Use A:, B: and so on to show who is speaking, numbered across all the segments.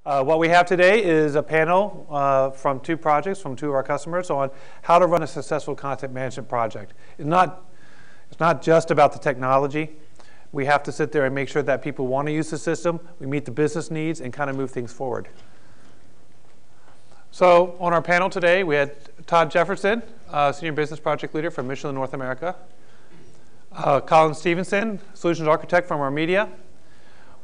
A: What we have today is a panel from two projects, from two of our customers, on how to run a successful content management project. It's not just about the technology. We have to sit there and make sure that people want to use the system, we meet the business needs, and kind of move things forward. So on our panel today, we had Todd Jefferson, Senior Business Project Leader from Michelin North America. Colin Stephenson, Solutions Architect from Armedia.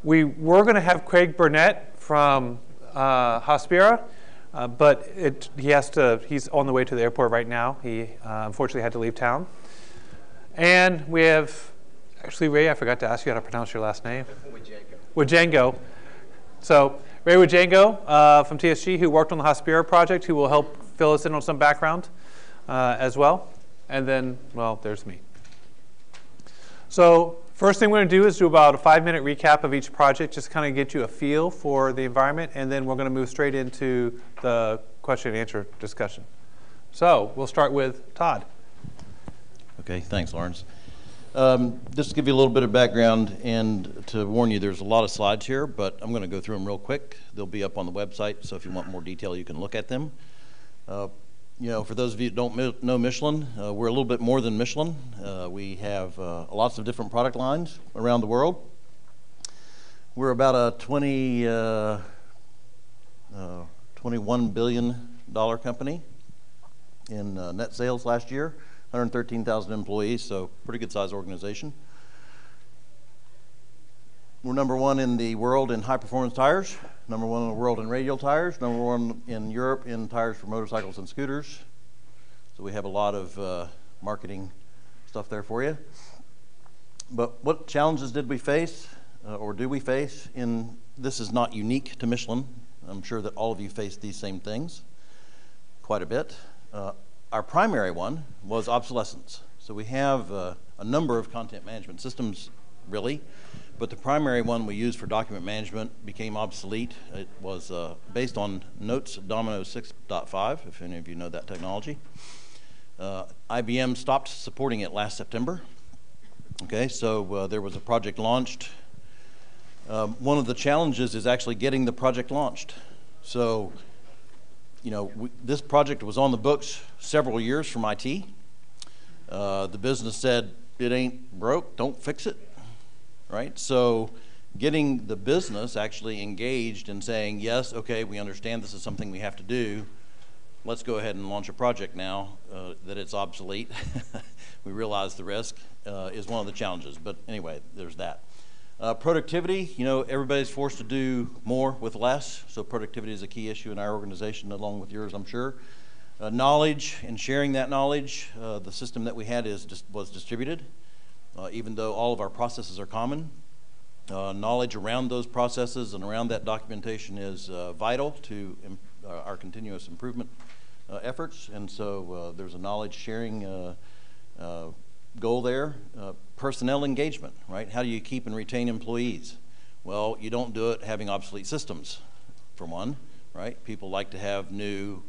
A: We were going to have Craig Burnett from Hospira, but he's on the way to the airport right now. He unfortunately had to leave town. And we have, actually, Ray, I forgot to ask you how to pronounce your last name. Wijangco. So Ray Wijangco from TSG, who worked on the Hospira project, who will help fill us in on some background as well. And then, well, there's me. So first thing we're going to do is do about a 5-minute recap of each project, just kind of get you a feel for the environment, and then we're going to move straight into the question and answer discussion. So we'll start with Todd.
B: Okay, thanks, Laurence. Just to give you a little bit of background and to warn you, there's a lot of slides here, but I'm going to go through them real quick. They'll be up on the website, so if you want more detail, you can look at them. For those of you who don't know Michelin, we're a little bit more than Michelin. We have lots of different product lines around the world. We're about a $21 billion company in net sales last year, 113,000 employees, so pretty good size organization. We're number one in the world in high performance tires, number one in the world in radial tires, number one in Europe in tires for motorcycles and scooters. So we have a lot of marketing stuff there for you. But what challenges did we face, or do we face? This is not unique to Michelin. I'm sure that all of you face these same things quite a bit. Our primary one was obsolescence. So we have a number of content management systems, really. But the primary one we used for document management became obsolete. It was based on Notes Domino 6.5, if any of you know that technology. IBM stopped supporting it last September. Okay, so there was a project launched. One of the challenges is actually getting the project launched. So, this project was on the books several years from IT. The business said, it ain't broke, don't fix it. Right? So getting the business actually engaged and saying, yes, okay, we understand this is something we have to do. Let's go ahead and launch a project now that it's obsolete. We realize the risk is one of the challenges. But anyway, there's that. Productivity, everybody's forced to do more with less. So productivity is a key issue in our organization, along with yours, I'm sure. Knowledge and sharing that knowledge. The system that we had was distributed. Even though all of our processes are common, knowledge around those processes and around that documentation is vital to our continuous improvement efforts. And so there's a knowledge sharing goal there. Personnel engagement, right? How do you keep and retain employees? Well, you don't do it having obsolete systems, for one, right? People like to have new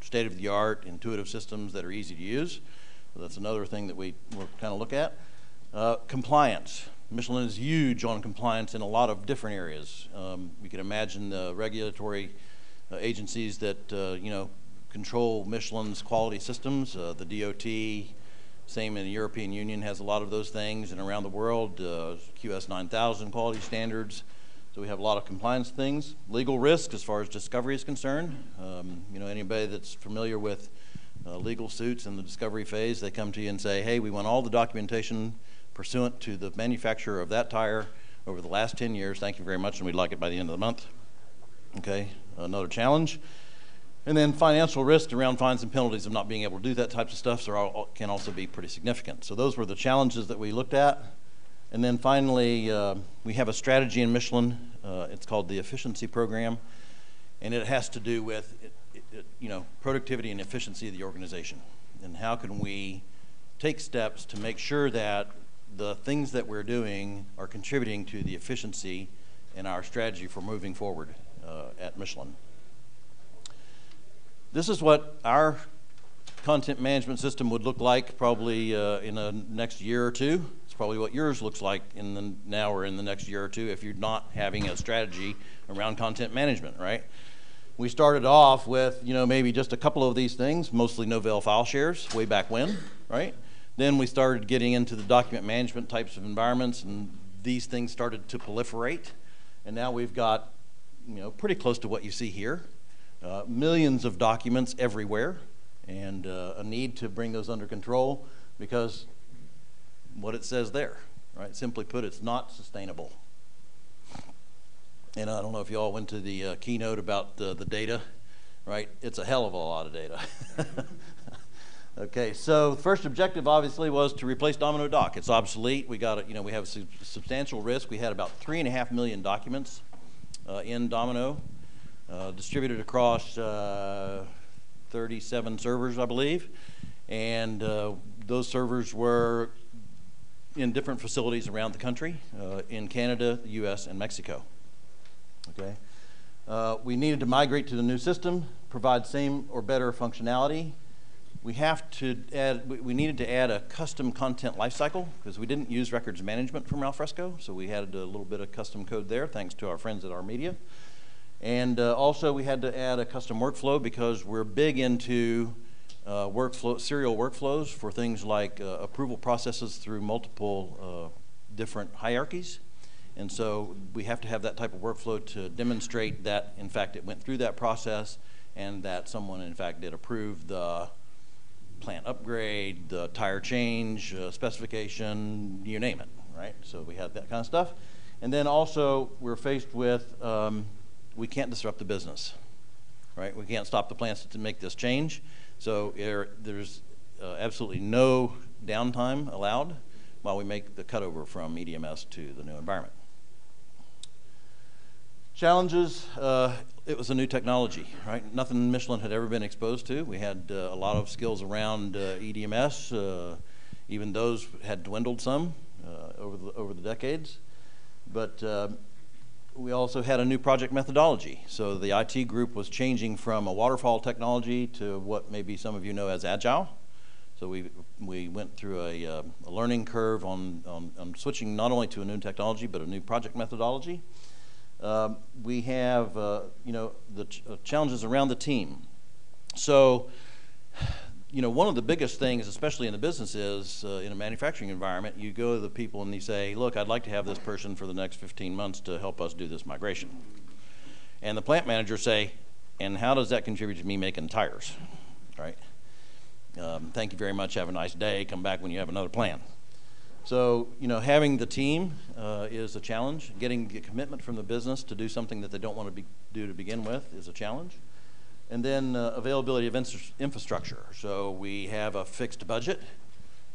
B: state-of-the-art intuitive systems that are easy to use. So that's another thing that we'll kind of look at. Compliance. Michelin is huge on compliance in a lot of different areas. You can imagine the regulatory agencies that control Michelin's quality systems. The DOT, same in the European Union, has a lot of those things, and around the world, QS 9000 quality standards. So we have a lot of compliance things. Legal risk as far as discovery is concerned. Anybody that's familiar with legal suits in the discovery phase, they come to you and say, hey, we want all the documentation pursuant to the manufacturer of that tire over the last 10 years. Thank you very much, and we'd like it by the end of the month. Okay, another challenge. And then financial risk around fines and penalties of not being able to do that types of stuff can also be pretty significant. So those were the challenges that we looked at. And then finally, we have a strategy in Michelin. It's called the Efficiency Program, and it has to do with productivity and efficiency of the organization. And how can we take steps to make sure that the things that we're doing are contributing to the efficiency in our strategy for moving forward at Michelin. This is what our content management system would look like probably in the next year or two. It's probably what yours looks like now or in the next year or two if you're not having a strategy around content management, right? We started off with, maybe just a couple of these things, mostly Novell file shares way back when, right? Then we started getting into the document management types of environments, and these things started to proliferate. And now we've got, pretty close to what you see here, millions of documents everywhere, and a need to bring those under control because what it says there, right? Simply put, it's not sustainable. And I don't know if you all went to the keynote about the data, right? It's a hell of a lot of data. Okay, so the first objective obviously was to replace Domino Doc. It's obsolete. We got we have a substantial risk. We had about 3.5 million documents in Domino, distributed across 37 servers, I believe, and those servers were in different facilities around the country, in Canada, the U.S., and Mexico. Okay, we needed to migrate to the new system, provide same or better functionality. We needed to add a custom content lifecycle because we didn't use records management from Alfresco, so we had a little bit of custom code there, thanks to our friends at Armedia. And also we had to add a custom workflow because we're big into serial workflows for things like approval processes through multiple different hierarchies. And so we have to have that type of workflow to demonstrate that, in fact, it went through that process and that someone, in fact, did approve the plant upgrade, the tire change, specification, you name it, right? So we had that kind of stuff. And then also we're faced with, we can't disrupt the business, right? We can't stop the plants to make this change. So there's absolutely no downtime allowed while we make the cutover from EDMS to the new environment. Challenges, it was a new technology, right? Nothing Michelin had ever been exposed to. We had a lot of skills around EDMS. Even those had dwindled some over the decades. But we also had a new project methodology. So the IT group was changing from a waterfall technology to what maybe some of you know as Agile. So we went through a learning curve on switching not only to a new technology, but a new project methodology. We have, the challenges around the team. So, one of the biggest things, especially in the business, is in a manufacturing environment, you go to the people and you say, look, I'd like to have this person for the next 15 months to help us do this migration. And the plant manager say, and how does that contribute to me making tires, right? Thank you very much, have a nice day, come back when you have another plan. So, having the team is a challenge. Getting the commitment from the business to do something that they don't want to do to begin with is a challenge. And then availability of infrastructure. So we have a fixed budget.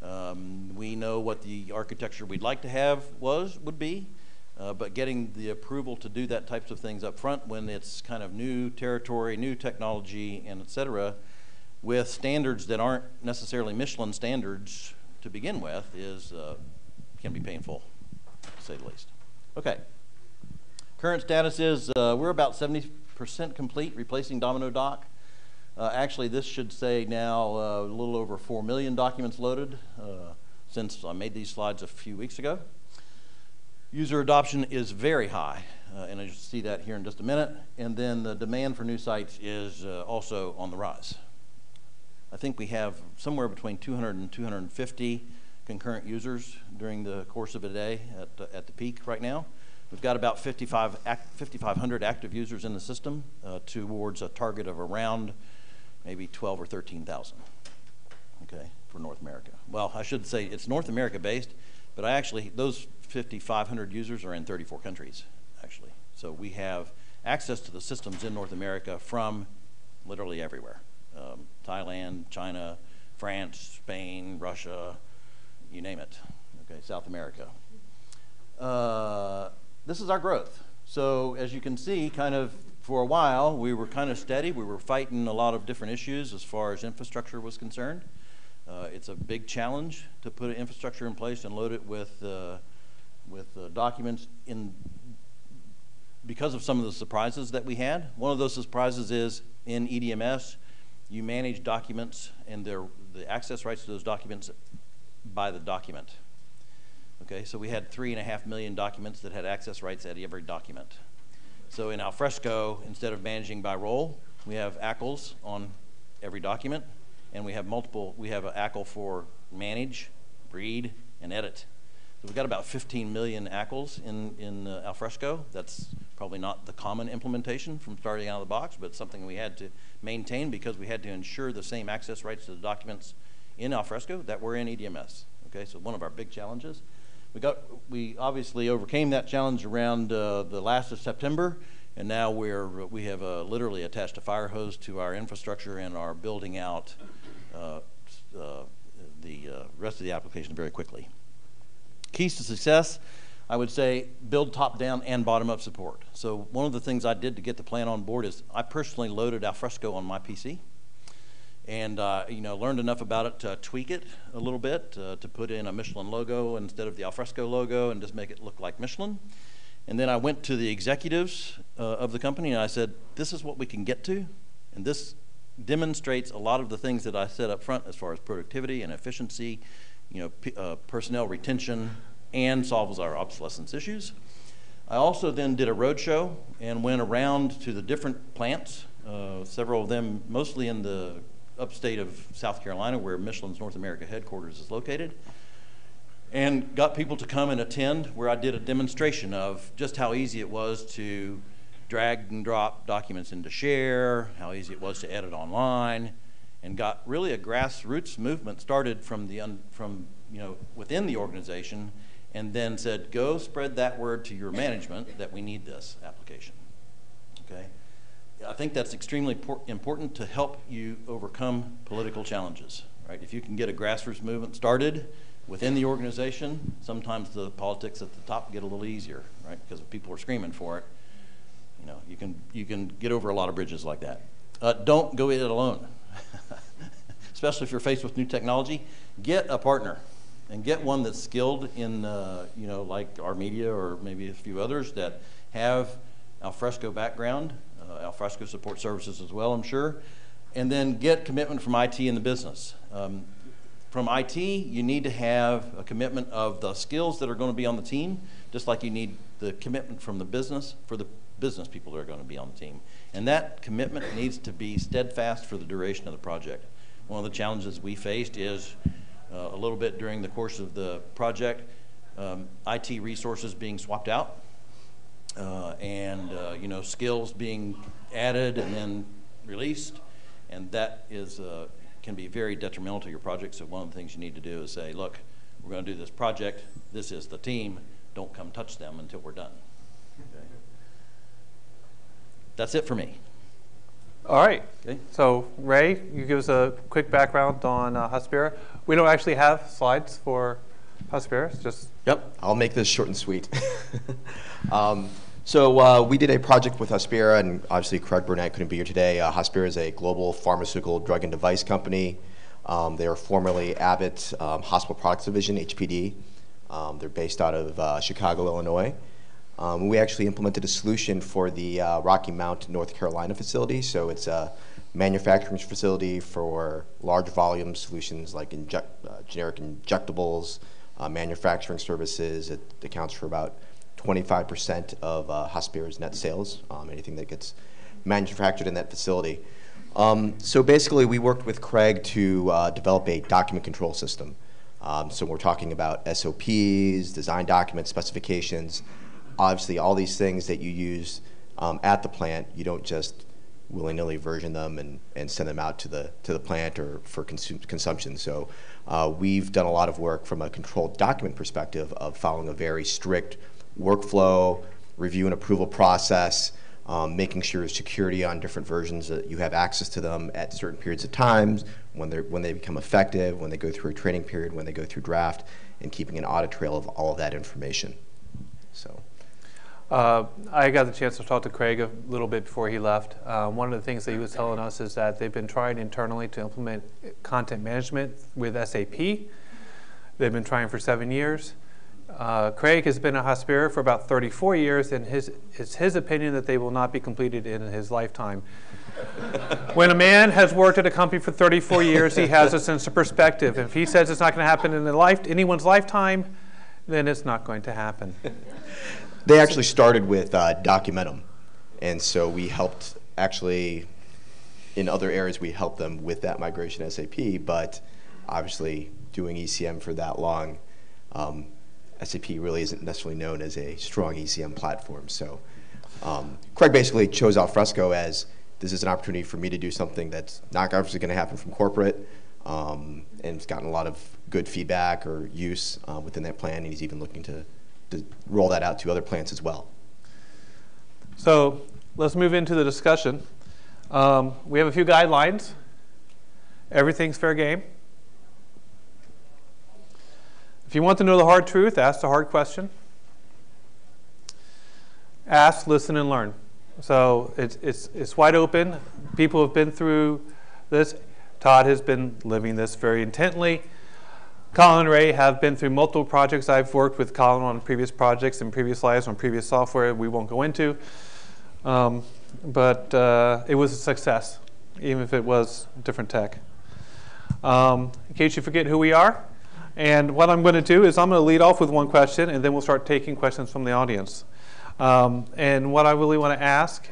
B: We know what the architecture we'd like to have would be, but getting the approval to do that types of things up front when it's kind of new territory, new technology, and et cetera, with standards that aren't necessarily Michelin standards to begin with can be painful, to say the least. Okay. Current status is we're about 70% complete replacing Domino Doc. Actually, this should say now a little over 4 million documents loaded since I made these slides a few weeks ago. User adoption is very high, and you'll see that here in just a minute. And then the demand for new sites is also on the rise. I think we have somewhere between 200 and 250 concurrent users during the course of a day at the peak right now. We've got about 5,500 active users in the system towards a target of around maybe 12 or 13,000, okay, for North America. Well, I should say it's North America based, but those 5,500 users are in 34 countries, actually. So we have access to the systems in North America from literally everywhere. Thailand, China, France, Spain, Russia, you name it, okay, South America. This is our growth. So as you can see, kind of for a while, we were kind of steady. We were fighting a lot of different issues as far as infrastructure was concerned. It's a big challenge to put an infrastructure in place and load it with documents because of some of the surprises that we had. One of those surprises is in EDMS, you manage documents and the access rights to those documents by the document. Okay, so we had 3.5 million documents that had access rights at every document. So in Alfresco, instead of managing by role, we have ACLs on every document, and we have multiple. We have an ACL for manage, read, and edit. So we've got about 15 million ACLs in Alfresco. That's probably not the common implementation from starting out of the box, but something we had to maintain because we had to ensure the same access rights to the documents in Alfresco that were in EDMS. Okay, so one of our big challenges. We obviously overcame that challenge around the last of September, and now we have literally attached a fire hose to our infrastructure and are building out the rest of the application very quickly. Keys to success, I would say build top-down and bottom-up support. So one of the things I did to get the plan on board is I personally loaded Alfresco on my PC, and learned enough about it to tweak it a little bit, to put in a Michelin logo instead of the Alfresco logo and just make it look like Michelin. And then I went to the executives of the company and I said, this is what we can get to, and this demonstrates a lot of the things that I said up front as far as productivity and efficiency, personnel retention, and solves our obsolescence issues. I also then did a roadshow and went around to the different plants, several of them mostly in the upstate of South Carolina, where Michelin's North America headquarters is located, and got people to come and attend, where I did a demonstration of just how easy it was to drag and drop documents into Share, how easy it was to edit online, and got really a grassroots movement started from within the organization, and then said, go spread that word to your management that we need this application. Okay. I think that's extremely important to help you overcome political challenges, right? If you can get a grassroots movement started within the organization, sometimes the politics at the top get a little easier, right? Because if people are screaming for it, you can get over a lot of bridges like that. Don't go it alone, especially if you're faced with new technology. Get a partner, and get one that's skilled in, like Armedia or maybe a few others that have Alfresco background. Alfresco support services as well, I'm sure, and then get commitment from IT in the business. From IT, you need to have a commitment of the skills that are going to be on the team, just like you need the commitment from the business for the business people that are going to be on the team. And that commitment needs to be steadfast for the duration of the project. One of the challenges we faced is a little bit during the course of the project, IT resources being swapped out. Skills being added and then released, and that can be very detrimental to your project. So one of the things you need to do is say, look, we're going to do this project. This is the team. Don't come touch them until we're done. Okay. That's it for me.
A: All right.
B: Okay.
A: So Ray, you give us a quick background on Hospira. We don't actually have slides for Hospira. It's just
C: Yep. I'll make this short and sweet. So we did a project with Hospira, and obviously Craig Burnett couldn't be here today. Hospira is a global pharmaceutical drug and device company. They are formerly Abbott Hospital Products Division, HPD. They're based out of Chicago, Illinois. We actually implemented a solution for the Rocky Mount, North Carolina facility. So it's a manufacturing facility for large volume solutions like generic injectables, manufacturing services. It accounts for about 25% of Hospira's net sales, anything that gets manufactured in that facility. So basically, we worked with Craig to develop a document control system. So we're talking about SOPs, design documents, specifications. Obviously, all these things that you use at the plant, you don't just willy-nilly version them and send them out to the plant or for consumption. So we've done a lot of work from a controlled document perspective of following a very strict workflow, review and approval process, making sure security on different versions that you have access to them at certain periods of times, when they become effective, when they go through a training period, when they go through draft, and keeping an audit trail of all of that information. So.
A: I got the chance to talk to Craig a little bit before he left. One of the things that he was telling us is that they've been trying internally to implement content management with SAP. They've been trying for 7 years. Craig has been at Hospira for about 34 years, and it's his opinion that they will not be completed in his lifetime. When a man has worked at a company for 34 years, he has a sense of perspective. If he says it's not going to happen in anyone's lifetime, then it's not going to happen.
C: They actually started with Documentum, and so we helped actually, in other areas, we helped them with that migration to SAP, but obviously doing ECM for that long, SAP really isn't necessarily known as a strong ECM platform. So Craig basically chose Alfresco as this is an opportunity for me to do something that's not obviously going to happen from corporate, and it's gotten a lot of good feedback or use within that plan, and he's even looking to roll that out to other plants as well.
A: So let's move into the discussion. We have a few guidelines. Everything's fair game. If you want to know the hard truth, ask the hard question. Ask, listen, and learn. So it's wide open. People have been through this. Todd has been living this very intently. Colin and Ray have been through multiple projects. I've worked with Colin on previous projects in previous lives on previous software we won't go into. But it was a success, even if it was different tech. In case you forget who we are, and what I'm going to do is I'm going to lead off with one question, and then we'll start taking questions from the audience. And what I really want to ask,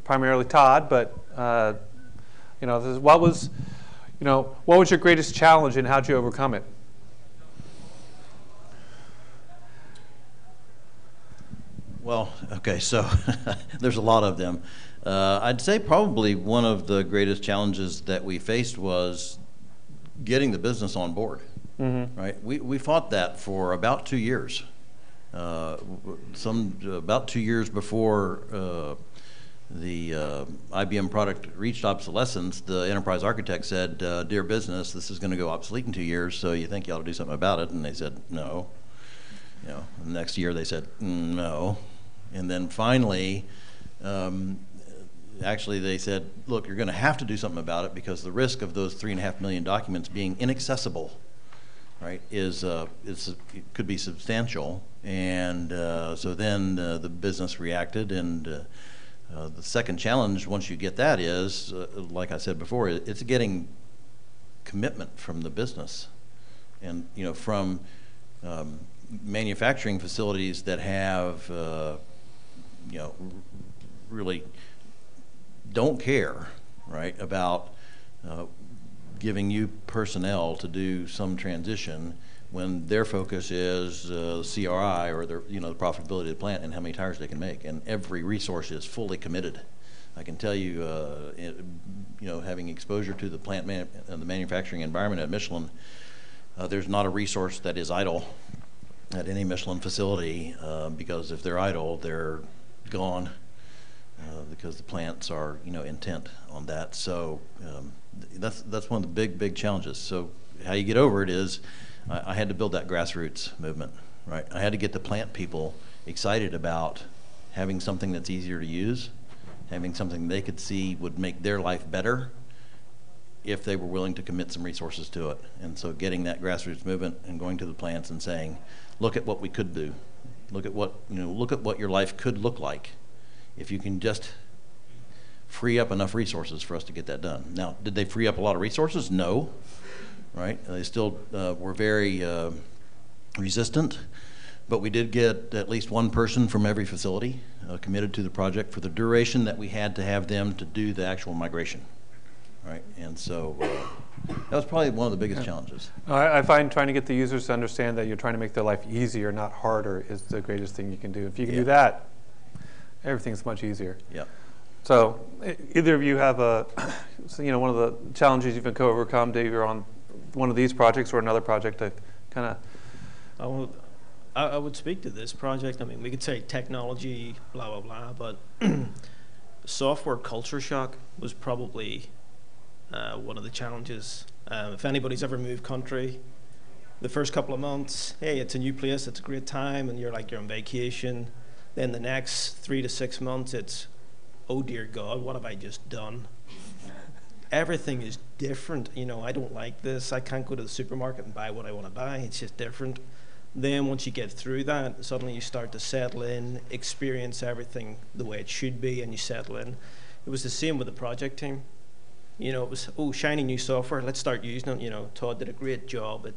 A: primarily Todd, but this is what was your greatest challenge and how'd you overcome it?
B: Well, okay, so there's a lot of them. I'd say probably one of the greatest challenges that we faced was getting the business on board, right? We fought that for about 2 years. About 2 years before the IBM product reached obsolescence, the enterprise architect said, dear business, this is going to go obsolete in 2 years, so you think you ought to do something about it? And they said, no. The next year they said, no. And then finally, actually they said, look, you're going to have to do something about it because the risk of those 3.5 million documents being inaccessible, right, it could be substantial. And so then the business reacted, and the second challenge once you get that is, like I said before, it's getting commitment from the business, and from manufacturing facilities that have really don't care, right, about giving you personnel to do some transition when their focus is CRI or the profitability of the plant and how many tires they can make, and every resource is fully committed. I can tell you, having exposure to the plant the manufacturing environment at Michelin, there's not a resource that is idle at any Michelin facility, because if they're idle, they're gone, because the plants are intent on that. So that's one of the big challenges. So how you get over it is I had to build that grassroots movement, right? I had to get the plant people excited about having something that's easier to use, having something they could see would make their life better if they were willing to commit some resources to it. And so getting that grassroots movement and going to the plants and saying, look at what we could do. Look at what your life could look like if you can just free up enough resources for us to get that done. Now, did they free up a lot of resources? No. Right? They still were very resistant, but we did get at least one person from every facility committed to the project for the duration that we had to have them to do the actual migration. Right? And so that was probably one of the biggest challenges.
A: I find trying to get the users to understand that you're trying to make their life easier, not harder, is the greatest thing you can do. If you can do that, everything's much easier. Yeah. So either of you have one of the challenges you've been overcome, Dave, you're on one of these projects or another project to kind of...
D: I would speak to this project. I mean, we could say technology, blah, blah, blah, but software culture shock was probably one of the challenges. If anybody's ever moved country, the first couple of months, hey, it's a new place, it's a great time, and you're on vacation. Then the next 3 to 6 months, it's, oh dear God, what have I just done? Everything is different. I don't like this. I can't go to the supermarket and buy what I want to buy. It's just different. Then once you get through that, suddenly you start to settle in, experience everything the way it should be, and you settle in. It was the same with the project team. It was, oh, shiny new software, let's start using it. Todd did a great job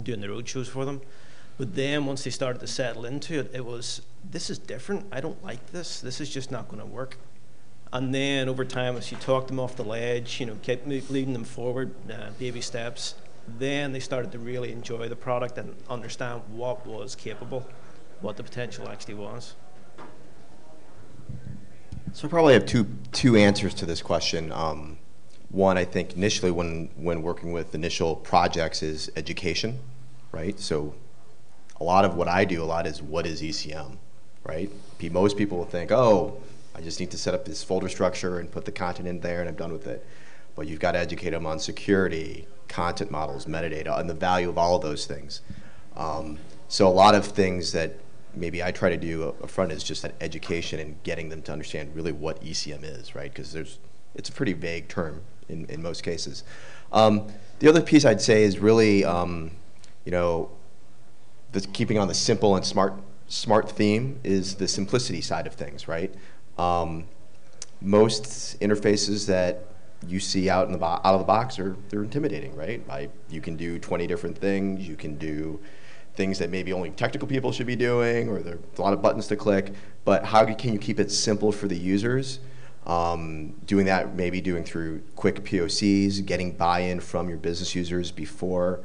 D: doing the road shows for them. But then once they started to settle into it, it was, this is different. I don't like this. This is just not going to work. And then over time, as you talk them off the ledge, you know, kept leading them forward, baby steps, then they started to really enjoy the product and understand what was capable, what the potential actually was.
C: So I probably have two answers to this question. One, I think initially when working with initial projects is education, right? So a lot of what I do is what is ECM, right? Most people will think, oh, I just need to set up this folder structure and put the content in there and I'm done with it. But you've got to educate them on security, content models, metadata, and the value of all of those things. So a lot of things that maybe I try to do up front is just that education and getting them to understand really what ECM is, right? Because it's a pretty vague term in most cases. The other piece I'd say is really, you know, keeping on the simple and smart theme is the simplicity side of things, right? Most interfaces that you see out of the box they're intimidating, right? You can do 20 different things. You can do things that maybe only technical people should be doing, or there's a lot of buttons to click. But how can you keep it simple for the users? Doing that, maybe doing through quick POCs, getting buy-in from your business users before,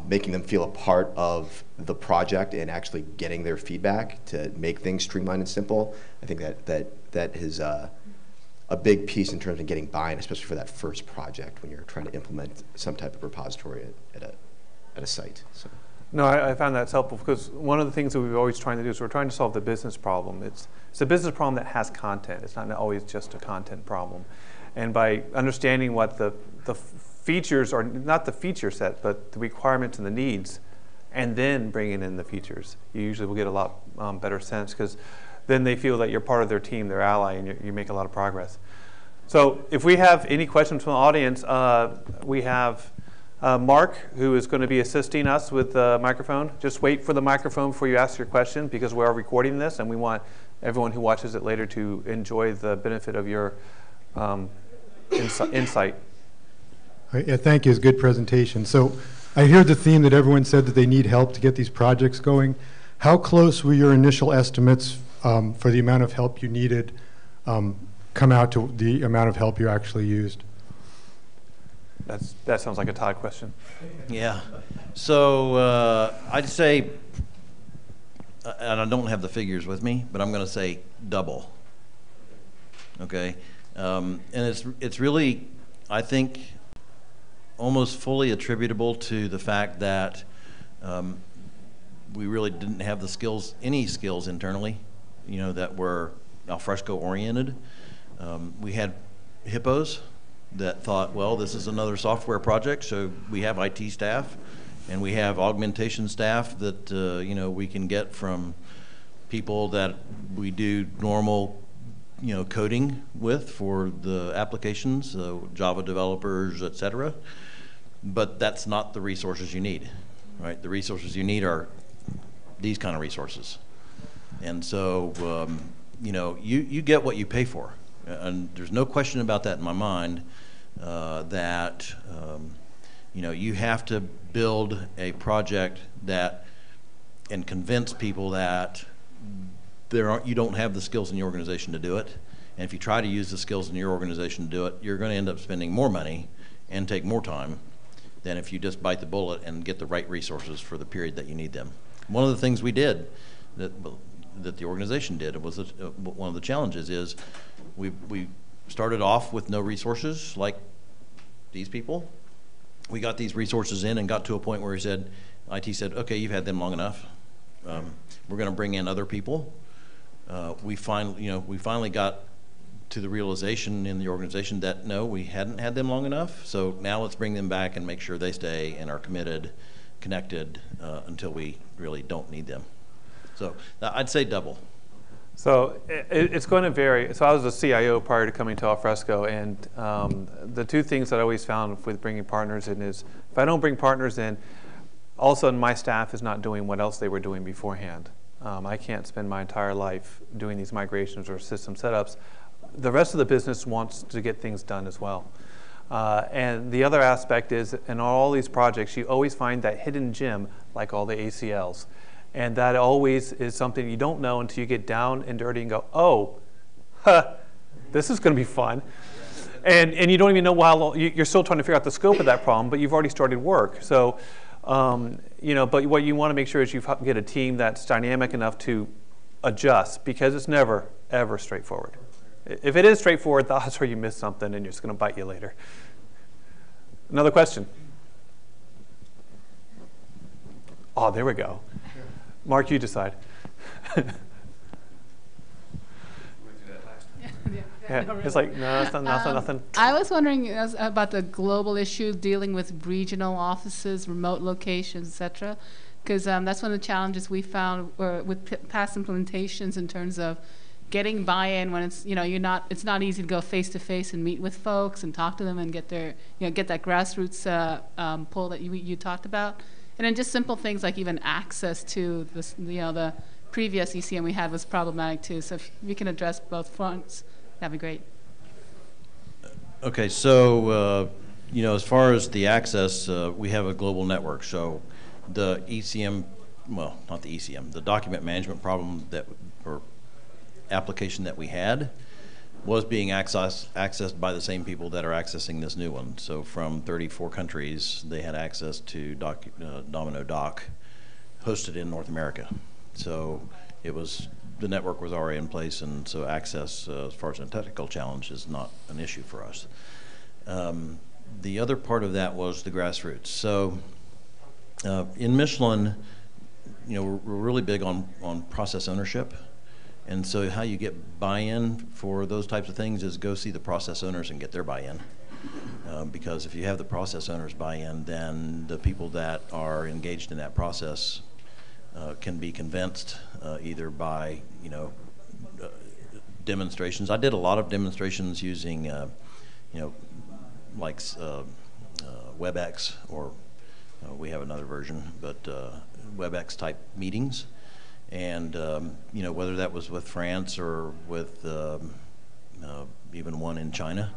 C: making them feel a part of the project and actually getting their feedback to make things streamlined and simple. I think that is a big piece in terms of getting buy-in, especially for that first project when you're trying to implement some type of repository at a site. So.
A: No, I found that's helpful because one of the things that we're always trying to do is we're trying to solve the business problem. It's a business problem that has content. It's not always just a content problem. And by understanding what the features are, not the feature set, but the requirements and the needs, and then bringing in the features, you usually will get a lot better sense because then they feel that you're part of their team, their ally, and you make a lot of progress. So if we have any questions from the audience, we have Mark, who is going to be assisting us with the microphone. Just wait for the microphone before you ask your question because we are recording this and we want everyone who watches it later to enjoy the benefit of your insight.
E: Yeah, thank you. It's a good presentation. So I hear the theme that everyone said that they need help to get these projects going. How close were your initial estimates for the amount of help you needed come out to the amount of help you actually used?
A: That sounds like a Todd question.
B: Yeah. So I'd say, and I don't have the figures with me, but I'm going to say double. Okay. And it's really, I think, almost fully attributable to the fact that we really didn't have the skills, any skills internally, you know, that were Alfresco oriented. We had hippos that thought, well, this is another software project, so we have IT staff and we have augmentation staff that you know, we can get from people that we do normal, you know, coding with for the applications, Java developers, etc. But that's not the resources you need, right? The resources you need are these kind of resources. And so, you know, you get what you pay for. And there's no question about that in my mind, that you know, you have to build a project that and convince people that you don't have the skills in your organization to do it. And if you try to use the skills in your organization to do it, you're going to end up spending more money and take more time than if you just bite the bullet and get the right resources for the period that you need them. One of the things we did that the organization did was one of the challenges is we started off with no resources like these people. We got these resources in and got to a point where IT said, okay, you've had them long enough. We're going to bring in other people. We finally got to the realization in the organization that no, we hadn't had them long enough. So now let's bring them back and make sure they stay and are committed, connected until we really don't need them. So I'd say double.
A: So it's going to vary. So I was a CIO prior to coming to Alfresco, and the two things that I always found with bringing partners in is if I don't bring partners in, all of a sudden my staff is not doing what else they were doing beforehand. I can't spend my entire life doing these migrations or system setups. The rest of the business wants to get things done as well. And the other aspect is, in all these projects, you always find that hidden gem, like all the ACLs. And that always is something you don't know until you get down and dirty and go, oh, huh, this is going to be fun. And you don't even know how long, you're still trying to figure out the scope of that problem, but you've already started work. So, but what you want to make sure is you get a team that's dynamic enough to adjust, because it's never, ever straightforward. If it is straightforward, the odds are you miss something and it's going to bite you later. Another question? Oh, there we go. Mark, you decide. Yeah, it's like, no, it's not nothing.
F: I was wondering about the global issue dealing with regional offices, remote locations, et cetera, because that's one of the challenges we found with past implementations in terms of getting buy-in when it's, it's not easy to go face-to-face and meet with folks and talk to them and get their, get that grassroots pull that you talked about. And then just simple things like even access to this, the previous ECM we had was problematic too. So if we can address both fronts, that'd be great.
B: Okay, so as far as the access, we have a global network. So the ECM, well, not the ECM, the document management problem or application that we had was being accessed by the same people that are accessing this new one. So from 34 countries, they had access to Domino Doc hosted in North America. So the network was already in place, and so access, as far as a technical challenge, is not an issue for us. The other part of that was the grassroots. So in Michelin, we're really big on process ownership. And so how you get buy-in for those types of things is go see the process owners and get their buy-in. Because if you have the process owners buy-in, then the people that are engaged in that process can be convinced either by, demonstrations. I did a lot of demonstrations using, like WebEx, or we have another version, but WebEx type meetings. And whether that was with France or with even one in China,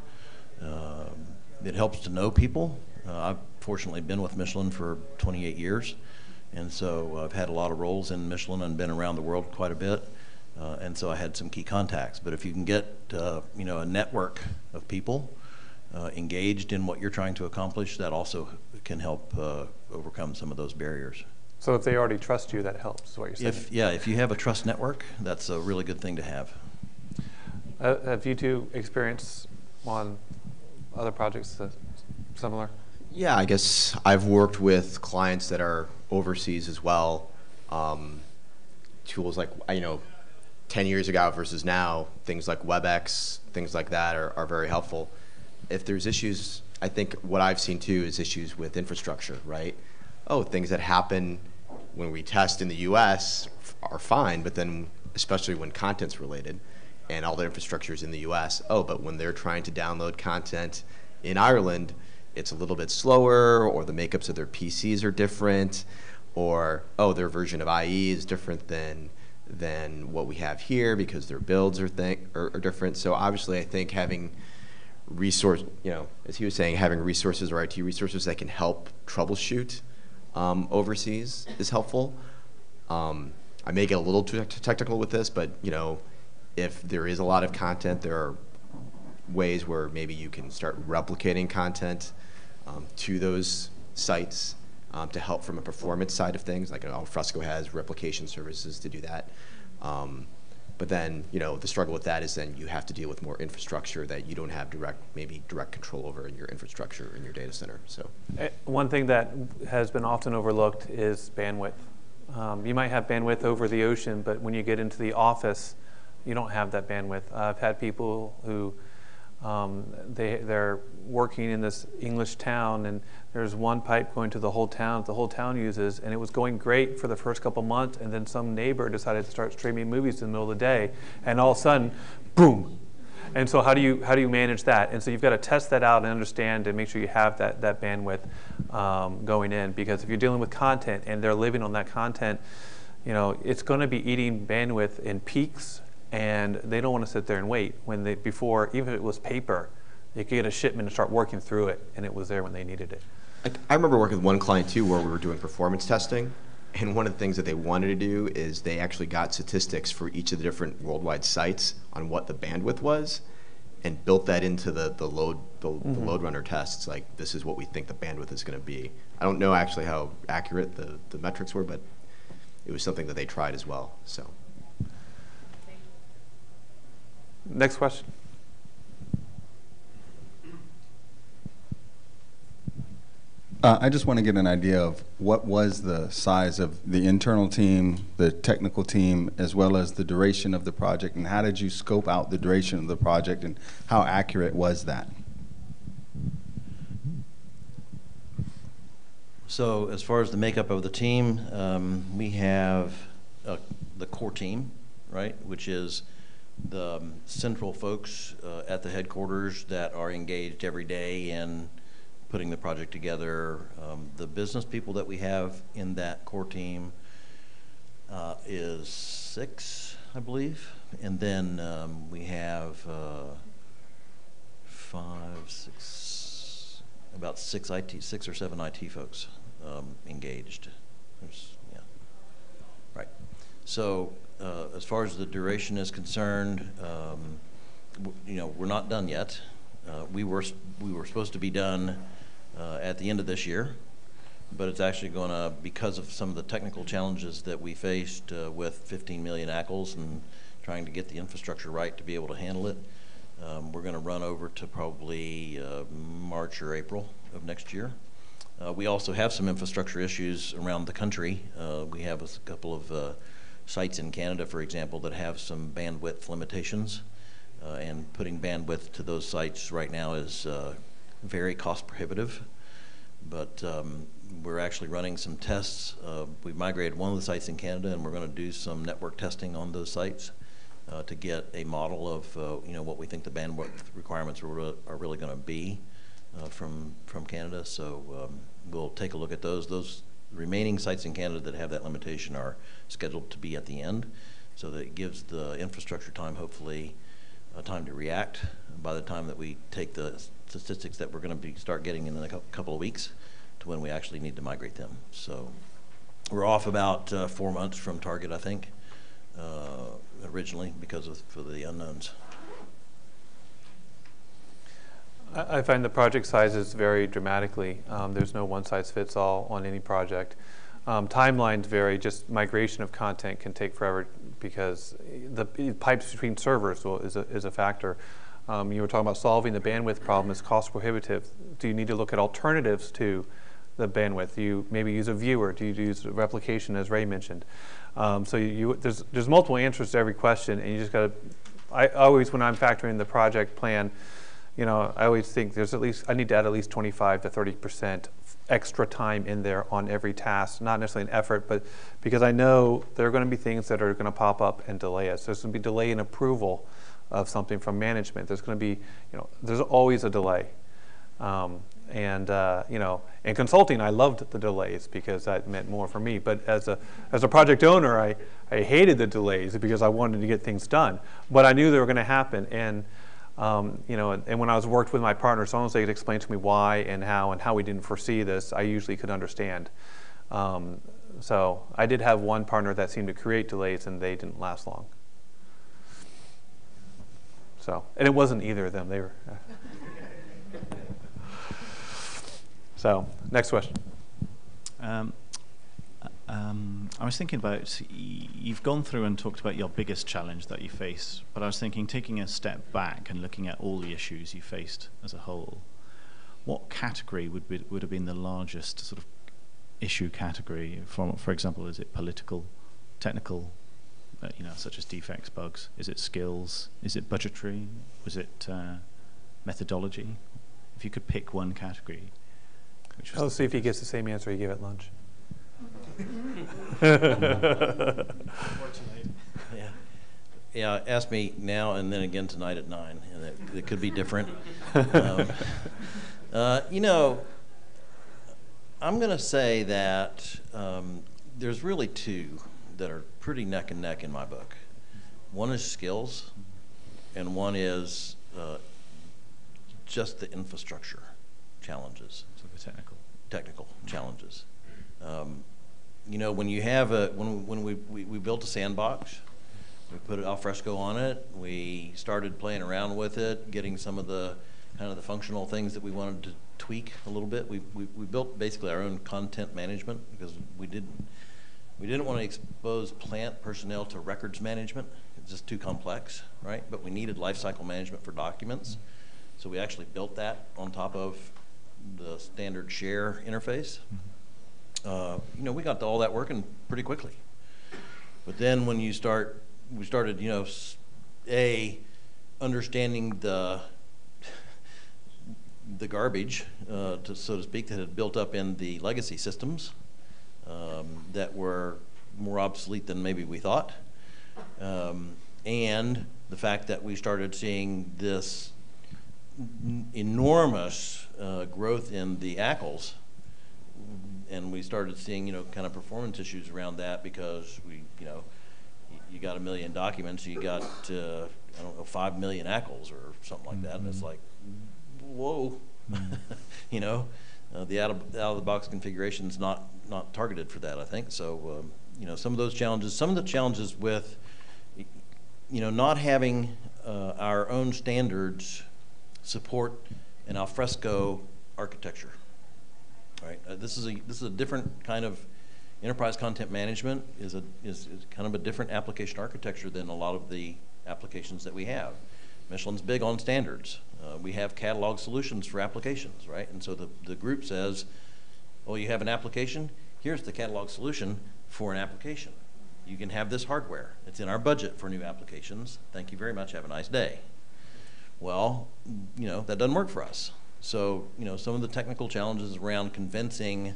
B: it helps to know people. I've fortunately been with Michelin for 28 years, and so I've had a lot of roles in Michelin and been around the world quite a bit, and so I had some key contacts. But if you can get a network of people engaged in what you're trying to accomplish, that also can help overcome some of those barriers.
A: So if they already trust you, that helps, is what you're saying.
B: If you have a trust network, that's a really good thing to have.
A: Have you two experienced on other projects similar?
C: Yeah, I guess I've worked with clients that are overseas as well. Tools like, 10 years ago versus now, things like WebEx, things like that are very helpful. If there's issues, I think what I've seen too is issues with infrastructure, right? Things that happen when we test in the US are fine, but then especially when content's related and all the infrastructure is in the US, but when they're trying to download content in Ireland, it's a little bit slower, or the makeups of their PCs are different, or their version of IE is different than what we have here because their builds are different. So obviously I think having as he was saying, having resources or IT resources that can help troubleshoot overseas is helpful. I may get a little too technical with this, but if there is a lot of content, there are ways where maybe you can start replicating content to those sites to help from a performance side of things. Like Alfresco has replication services to do that. But then, the struggle with that is then you have to deal with more infrastructure that you don't have direct control over in your infrastructure in your data center. So
A: one thing that has been often overlooked is bandwidth. You might have bandwidth over the ocean, but when you get into the office, you don't have that bandwidth. I've had people who they're working in this English town, and there's one pipe going to the whole town that the whole town uses, and it was going great for the first couple months, and then some neighbor decided to start streaming movies in the middle of the day, and all of a sudden, boom. And so how do you manage that? And so you've got to test that out and understand and make sure you have that bandwidth going in, because if you're dealing with content and they're living on that content, it's going to be eating bandwidth in peaks, and they don't want to sit there and wait even if it was paper, They could get a shipment and start working through it, and it was there when they needed it.
C: I remember working with one client too where we were doing performance testing, and one of the things that they wanted to do is they actually got statistics for each of the different worldwide sites on what the bandwidth was, and built that into the load runner tests. Like, this is what we think the bandwidth is going to be. I don't know actually how accurate the metrics were, but it was something that they tried as well. So,
A: next question.
G: I just want to get an idea of what was the size of the internal team, the technical team, as well as the duration of the project, and how did you scope out the duration of the project, and how accurate was that?
B: So as far as the makeup of the team, we have the core team, right, which is the central folks at the headquarters that are engaged every day in putting the project together. The business people that we have in that core team is 6, I believe. And then we have 5, 6, about 6 or 7 IT folks engaged. Yeah, right. So as far as the duration is concerned, you know, we're not done yet. We were supposed to be done at the end of this year, but it's actually going to, because of some of the technical challenges that we faced with 15 million ACLs and trying to get the infrastructure right to be able to handle it, we're going to run over to probably March or April of next year. We also have some infrastructure issues around the country. We have a couple of sites in Canada, for example, that have some bandwidth limitations, and putting bandwidth to those sites right now is very cost prohibitive, but we're actually running some tests. We've migrated one of the sites in Canada, and we're going to do some network testing on those sites to get a model of you know, what we think the bandwidth requirements are really going to be from Canada. So we'll take a look at those. Those remaining sites in Canada that have that limitation are scheduled to be at the end, so that it gives the infrastructure time, hopefully, time to react by the time that we take the statistics that we're going to start getting in a couple of weeks to when we actually need to migrate them. So we're off about 4 months from target, I think, originally, because for the unknowns.
A: I find the project sizes vary dramatically. There's no one-size-fits-all on any project. Timelines vary. Just migration of content can take forever because the pipes between servers is a factor. You were talking about solving the bandwidth problem. Is cost prohibitive. Do you need to look at alternatives to the bandwidth? Do you maybe use a viewer? Do you use replication, as Ray mentioned? So there's multiple answers to every question, and you just got to. I always, when I'm factoring the project plan, you know, I always think I need to add at least 25 to 30% extra time in there on every task, not necessarily an effort, but because I know there are going to be things that are going to pop up and delay us. There's going to be delay in approval of something from management. There's going to be, you know, there's always a delay. You know, in consulting, I loved the delays because that meant more for me. But as a project owner, I hated the delays because I wanted to get things done. But I knew they were going to happen. And you know, and when I was worked with my partners, as long as they could explain to me why and how we didn't foresee this, I usually could understand. So I did have one partner that seemed to create delays, and they didn't last long. So, and it wasn't either of them. They were. So, next question.
H: I was thinking about, you've gone through and talked about your biggest challenge that you face, but I was thinking, taking a step back and looking at all the issues you faced as a whole, what category would have been the largest sort of issue category? For example, is it political, technical, you know, such as defects, bugs? Is it skills? Is it budgetary? Was it methodology? If you could pick one category.
A: Let's see if he gets the same answer he gave at lunch.
B: Unfortunately. Yeah. Ask me now and then again tonight at 9, and it could be different. You know, I'm going to say that there's really 2 that are pretty neck and neck in my book. One is skills, and one is just the infrastructure challenges.
H: So the
B: technical challenges. You know, when you have when we built a sandbox, we put Alfresco on it. We started playing around with it, getting some of the kind of the functional things that we wanted to tweak a little bit. We built basically our own content management because we didn't want to expose plant personnel to records management. It's just too complex, right? But we needed lifecycle management for documents, so we actually built that on top of the standard share interface. You know, we got all that working pretty quickly. But then when we started, you know, understanding the garbage, so to speak, that had built up in the legacy systems that were more obsolete than maybe we thought, and the fact that we started seeing this enormous growth in the ACLs, and we started seeing, you know, kind of performance issues around that because you know, you got 1 million documents, you got I don't know, 5 million ACLs or something like that, and it's like, whoa, you know, the out of the box configuration is not targeted for that, I think. So you know, some of the challenges with, you know, not having our own standards support an Alfresco architecture. Right. This is a different kind of enterprise content management. Is kind of a different application architecture than a lot of the applications that we have. Michelin's big on standards. We have catalog solutions for applications, right? And so the group says, "Oh, you have an application? Here's the catalog solution for an application. You can have this hardware. It's in our budget for new applications. Thank you very much. Have a nice day." Well, you know, that doesn't work for us. So, you know, some of the technical challenges around convincing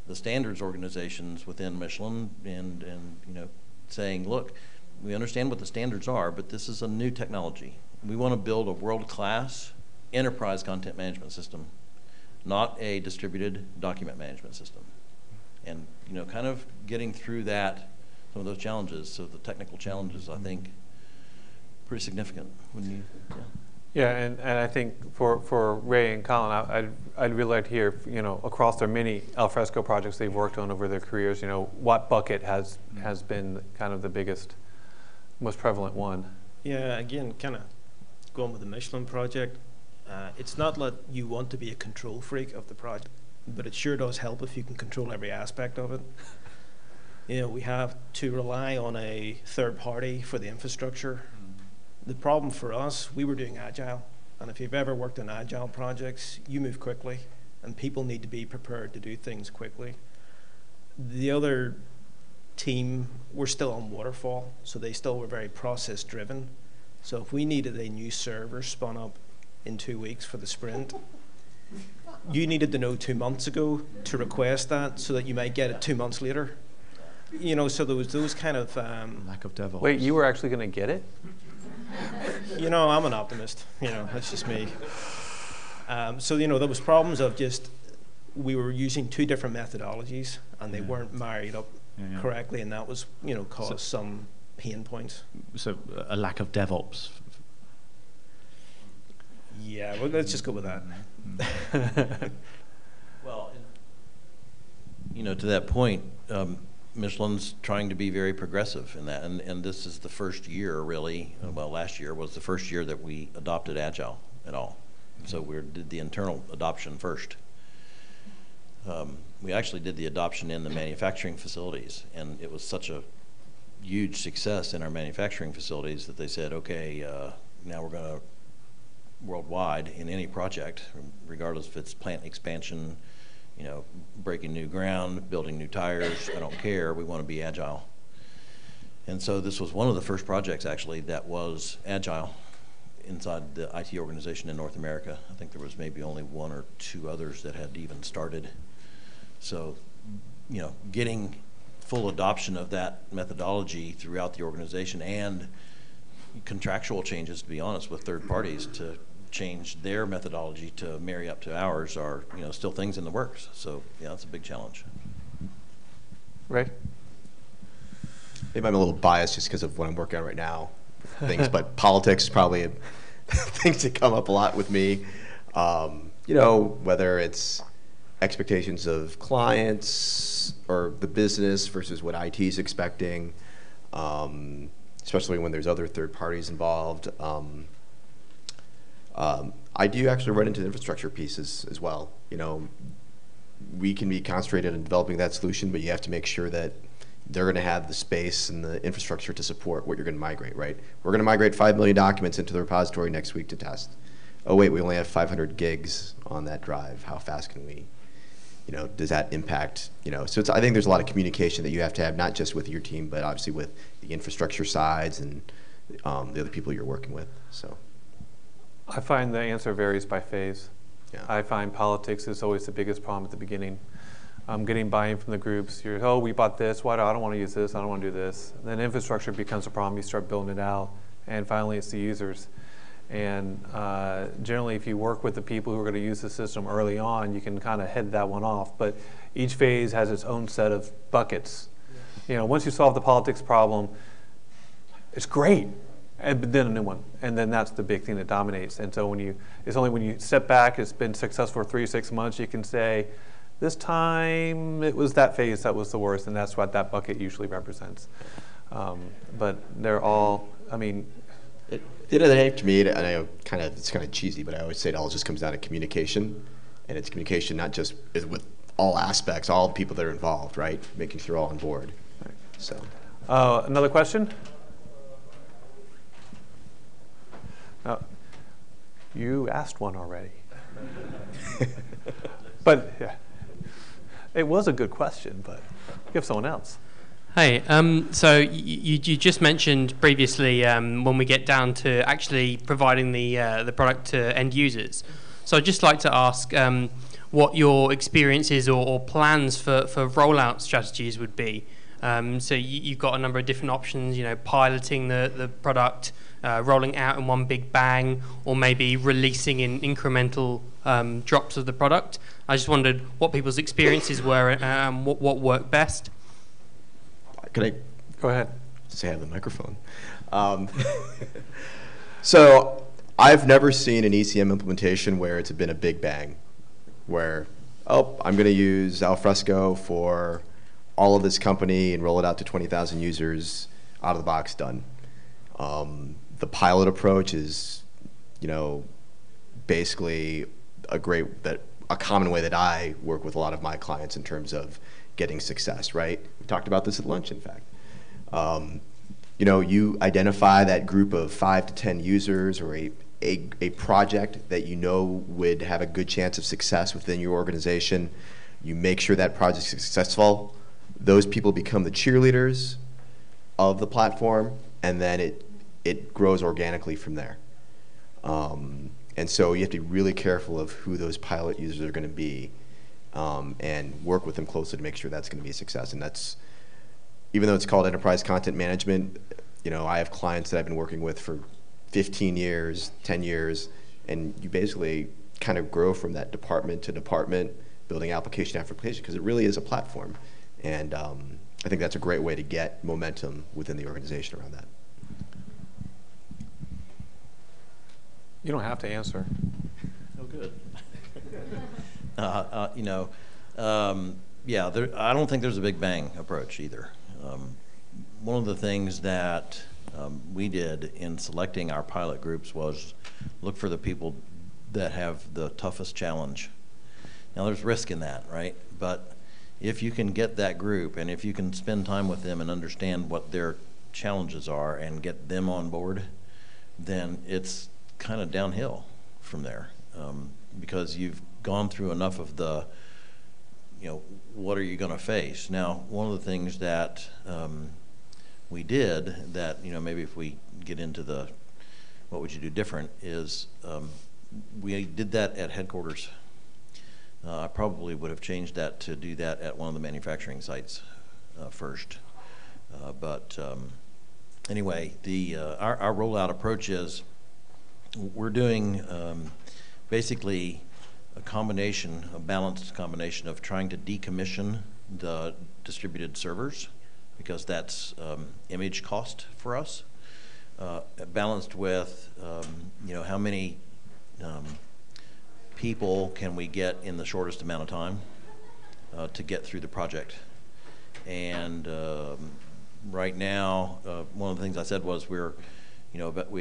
B: the standards organizations within Michelin and you know, saying, look, we understand what the standards are, but this is a new technology. We want to build a world-class enterprise content management system, not a distributed document management system. And, you know, kind of getting through that, some of those challenges, so the technical challenges, I think, pretty significant.
A: Yeah, and I think for Ray and Colin, I'd really like to hear, you know, across their many Alfresco projects they've worked on over their careers, you know, what bucket has been kind of the biggest, most prevalent one?
D: Yeah, again, kind of going with the Michelin project, it's not that you want to be a control freak of the project, but it sure does help if you can control every aspect of it. You know, we have to rely on a third party for the infrastructure. The problem for us, we were doing Agile, and if you've ever worked on Agile projects, you move quickly, and people need to be prepared to do things quickly. The other team were still on waterfall, so they still were very process driven. So if we needed a new server spun up in 2 weeks for the sprint, you needed to know 2 months ago to request that so that you might get it 2 months later. You know, so there was those kind of
H: lack of DevOps.
A: Wait, you were actually going to get it?
D: You know, I'm an optimist. You know, that's just me. So, you know, there was problems of just, we were using 2 different methodologies and they weren't married up correctly, and that was, you know, caused some pain points.
H: So a lack of DevOps.
D: Yeah, well, let's just go with that.
B: Well, you know, to that point, Michelin's trying to be very progressive in that, and this is the first year, really. Well, last year was the first year that we adopted Agile at all. So we did the internal adoption first. We actually did the adoption in the manufacturing facilities, and it was such a huge success in our manufacturing facilities that they said, okay, now we're going to worldwide in any project, regardless if it's plant expansion, you know, breaking new ground, building new tires, I don't care, we want to be agile. And so this was one of the first projects actually that was agile inside the IT organization in North America. I think there was maybe only 1 or 2 others that had even started. So, you know, getting full adoption of that methodology throughout the organization and contractual changes, to be honest, with third parties to change their methodology to marry up to ours are, you know, still things in the works. So, yeah, that's a big challenge.
A: Ray?
C: Maybe I'm a little biased just because of what I'm working on right now, things, but politics is probably things that come up a lot with me. You know, whether it's expectations of clients or the business versus what IT is expecting, especially when there's other third parties involved. I do actually run into the infrastructure pieces as well. You know, we can be concentrated on developing that solution, but you have to make sure that they're going to have the space and the infrastructure to support what you're going to migrate, right? We're going to migrate 5 million documents into the repository next week to test. Oh wait, we only have 500 gigs on that drive. How fast can we, you know, does that impact, you know? So I think there's a lot of communication that you have to have, not just with your team, but obviously with the infrastructure sides and the other people you're working with, so.
A: I find the answer varies by phase.
C: Yeah.
A: I find politics is always the biggest problem at the beginning. Getting buy-in from the groups. You're, oh, we bought this. Why do I don't want to use this? I don't want to do this. And then infrastructure becomes a problem. You start building it out, and finally it's the users. And generally, if you work with the people who are going to use the system early on, you can kind of head that one off. But each phase has its own set of buckets. You know, once you solve the politics problem, it's great. And then a new one, and then that's the big thing that dominates. And so it's only when you step back, it's been successful for 3 or 6 months, you can say, this time it was that phase that was the worst, and that's what that bucket usually represents. But they're all, I mean.
C: At the end of the day, to me, and I know it's kind of cheesy, but I always say it all just comes down to communication, and it's communication not just with all aspects, all the people that are involved, right? Making sure they're all on board. Right. So.
A: Another question? You asked one already. But yeah, it was a good question, but give someone else.
I: Hey, so you just mentioned previously when we get down to actually providing the product to end users. So I'd just like to ask what your experiences or plans for rollout strategies would be. So you've got a number of different options, you know, piloting the product, rolling out in one big bang, or maybe releasing in incremental drops of the product. I just wondered what people's experiences were and what worked best.
C: Can I
A: go ahead?
C: Say I have the microphone. So I've never seen an ECM implementation where it's been a big bang, where, oh, I'm going to use Alfresco for all of this company and roll it out to 20,000 users, out of the box, done. The pilot approach is, you know, basically a common way that I work with a lot of my clients in terms of getting success, right? We talked about this at lunch, in fact. You know, you identify that group of 5 to 10 users or a project that you know would have a good chance of success within your organization. You make sure that project's successful. Those people become the cheerleaders of the platform, and then it grows organically from there. And so you have to be really careful of who those pilot users are going to be, and work with them closely to make sure that's going to be a success. And that's, even though it's called enterprise content management, you know, I have clients that I've been working with for 15 years, 10 years, and you basically kind of grow from that department to department, building application after application, because it really is a platform. And I think that's a great way to get momentum within the organization around that.
A: You don't have to answer.
B: Oh, good. You know, yeah, I don't think there's a big bang approach either. One of the things that we did in selecting our pilot groups was look for the people that have the toughest challenge. Now, there's risk in that, right? But if you can get that group, and if you can spend time with them and understand what their challenges are and get them on board, then it's kind of downhill from there, because you've gone through enough of the, you know, what are you going to face? Now, one of the things that we did that, you know, maybe if we get into the what would you do different is we did that at headquarters. I probably would have changed that to do that at one of the manufacturing sites first. But anyway, our rollout approach is we're doing basically a balanced combination of trying to decommission the distributed servers, because that's image cost for us, balanced with you know, how many people can we get in the shortest amount of time to get through the project. And right now, one of the things I said was we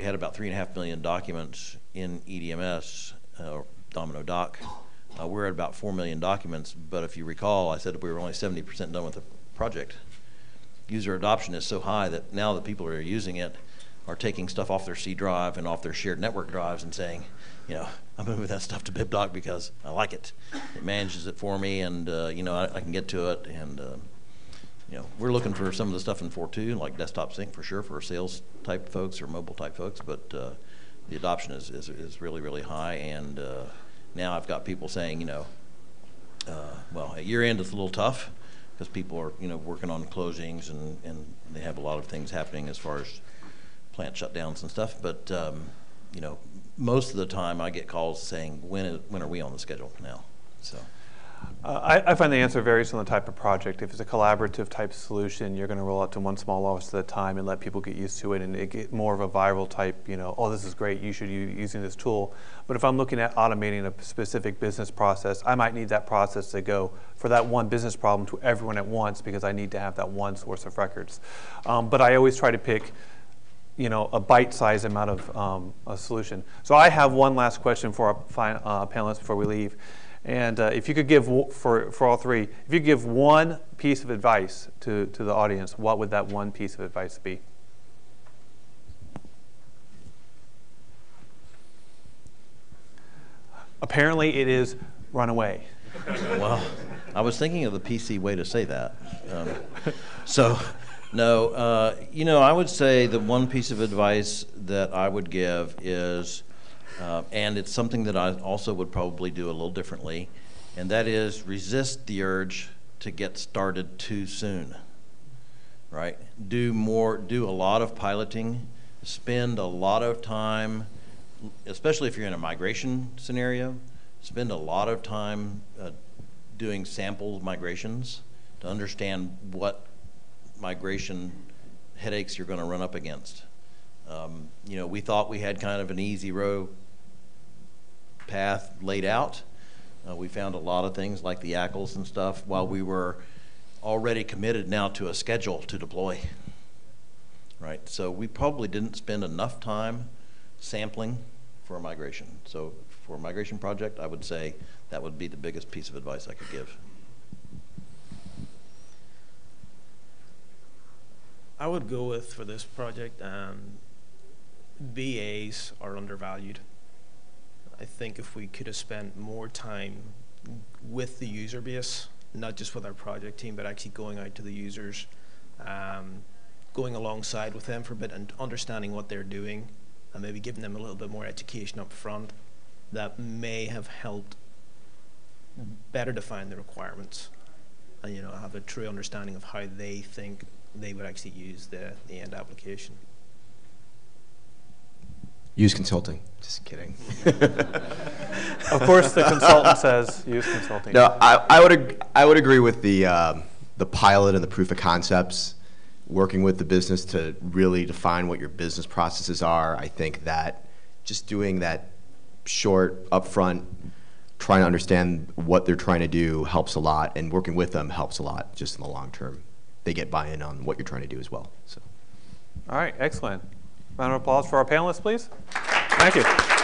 B: had about 3.5 million documents in EDMS, Domino Doc. We're at about 4 million documents, but if you recall, I said we were only 70% done with the project. User adoption is so high that now the people who are using it are taking stuff off their C drive and off their shared network drives and saying, I'm moving that stuff to BibDoc because I like it. It manages it for me, and I can get to it. And we're looking for some of the stuff in 4.2, like desktop sync for sure for sales type folks or mobile type folks. But the adoption is really, really high. And now I've got people saying, well, at year end it's a little tough because people are working on closings and they have a lot of things happening as far as plant shutdowns and stuff. But most of the time I get calls saying, when are we on the schedule now? So
A: I find the answer varies on the type of project. If it's a collaborative type solution, you're going to roll out to one small office at a time and let people get used to it, and it get more of a viral type, oh, this is great, you should be using this tool. But if I'm looking at automating a specific business process, I might need that process to go for that one business problem to everyone at once because I need to have that one source of records. But I always try to pick a bite-sized amount of a solution. So I have one last question for our panelists before we leave. And if you could give, for all three, if you could give one piece of advice to the audience, what would that one piece of advice be? Apparently it is run away.
B: Well, I was thinking of the PC way to say that. No, I would say the one piece of advice that I would give is, and it's something that I also would probably do a little differently, and that is resist the urge to get started too soon, right? Do a lot of piloting, spend a lot of time, especially if you're in a migration scenario, spend a lot of time doing sample migrations to understand what migration headaches you're going to run up against. We thought we had kind of an easy row path laid out. We found a lot of things like the ACLs and stuff while we were already committed now to a schedule to deploy. Right, so we probably didn't spend enough time sampling for a migration. So for a migration project, I would say that would be the biggest piece of advice I could give.
D: I would go with, for this project, BAs are undervalued. I think if we could have spent more time with the user base, not just with our project team, but actually going out to the users, going alongside with them for a bit and understanding what they're doing, and maybe giving them a little bit more education up front, that may have helped better define the requirements and have a true understanding of how they think they would actually use the end application.
C: Use consulting. Just kidding.
A: Of course, the consultant says use consulting.
C: No, I would agree with the pilot and the proof of concepts. Working with the business to really define what your business processes are. I think that just doing that short upfront, trying to understand what they're trying to do helps a lot, and working with them helps a lot just in the long term. They get buy-in on what you're trying to do as well. So.
A: All right, excellent. Round of applause for our panelists, please. Thank you.